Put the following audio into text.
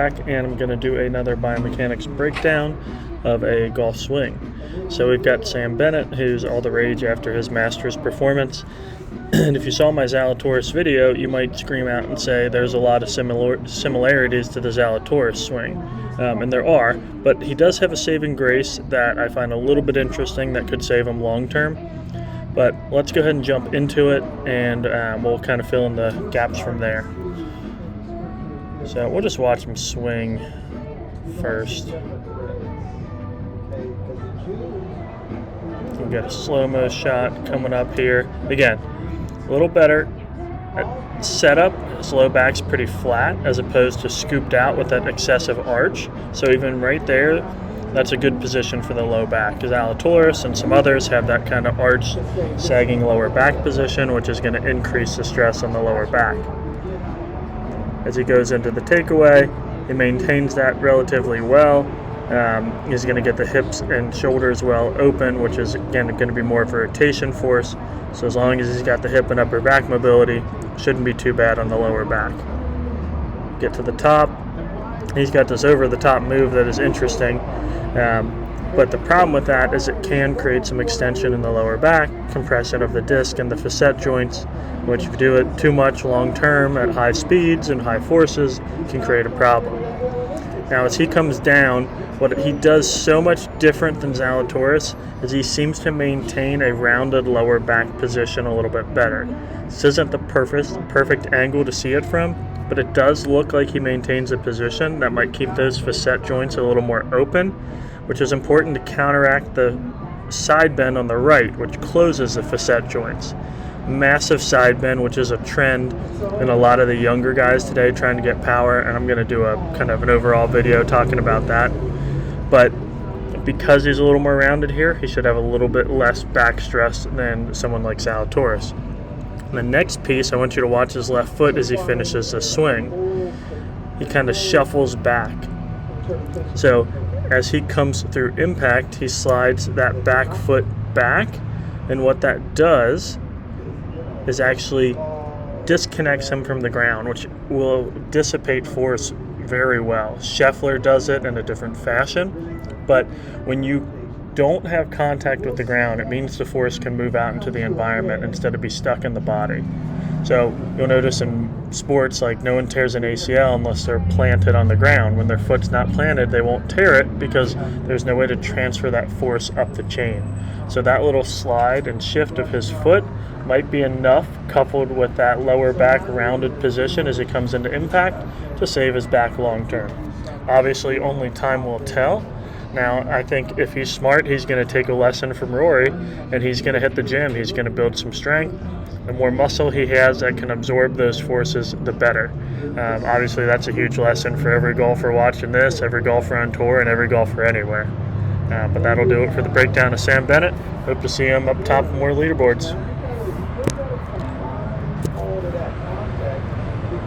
And I'm going to do another biomechanics breakdown of a golf swing. So we've got Sam Bennett, who's all the rage after his master's performance. And if you saw my Zalatoris video, you might scream out and say there's a lot of similarities to the Zalatoris swing. And there are, but he does have a saving grace that I find a little bit interesting that could save him long term. But let's go ahead and jump into it, and we'll kind of fill in the gaps from there. So we'll just watch him swing first. We've got a slow-mo shot coming up here. Again, a little better setup. His low back's pretty flat as opposed to scooped out with that excessive arch. So even right there, that's a good position for the low back, because Zalatoris and some others have that kind of arched, sagging lower back position, which is going to increase the stress on the lower back. As he goes into the takeaway, he maintains that relatively well. He's going to get the hips and shoulders well open, which is again going to be more of a rotation force. So as long as he's got the hip and upper back mobility, shouldn't be too bad on the lower back. Get to the top. He's got this over-the-top move that is interesting, but the problem with that is it can create some extension in the lower back, compression of the disc and the facet joints, which if you do it too much long-term at high speeds and high forces can create a problem. Now as he comes down, what he does so much different than Zalatoris is he seems to maintain a rounded lower back position a little bit better. This isn't the perfect angle to see it from, but it does look like he maintains a position that might keep those facet joints a little more open, which is important to counteract the side bend on the right, which closes the facet joints. Massive side bend, which is a trend in a lot of the younger guys today trying to get power, and I'm going to do a kind of an overall video talking about that. But because he's a little more rounded here, he should have a little bit less back stress than someone like Zalatoris. The next piece, I want you to watch his left foot as he finishes the swing. He kind of shuffles back. So as he comes through impact, he slides that back foot back, and what that does is actually disconnects him from the ground, which will dissipate force very well. Scheffler does it in a different fashion, but when you don't have contact with the ground, it means the force can move out into the environment instead of be stuck in the body. So you'll notice in sports, like no one tears an ACL unless they're planted on the ground. When their foot's not planted, they won't tear it because there's no way to transfer that force up the chain. So that little slide and shift of his foot might be enough, coupled with that lower back rounded position as he comes into impact, to save his back long term. Obviously, only time will tell. Now, I think if he's smart, he's going to take a lesson from Rory, and he's going to hit the gym. He's going to build some strength. The more muscle he has that can absorb those forces, the better. Obviously, that's a huge lesson for every golfer watching this, every golfer on tour, and every golfer anywhere. But that'll do it for the breakdown of Sam Bennett. Hope to see him up top of more leaderboards.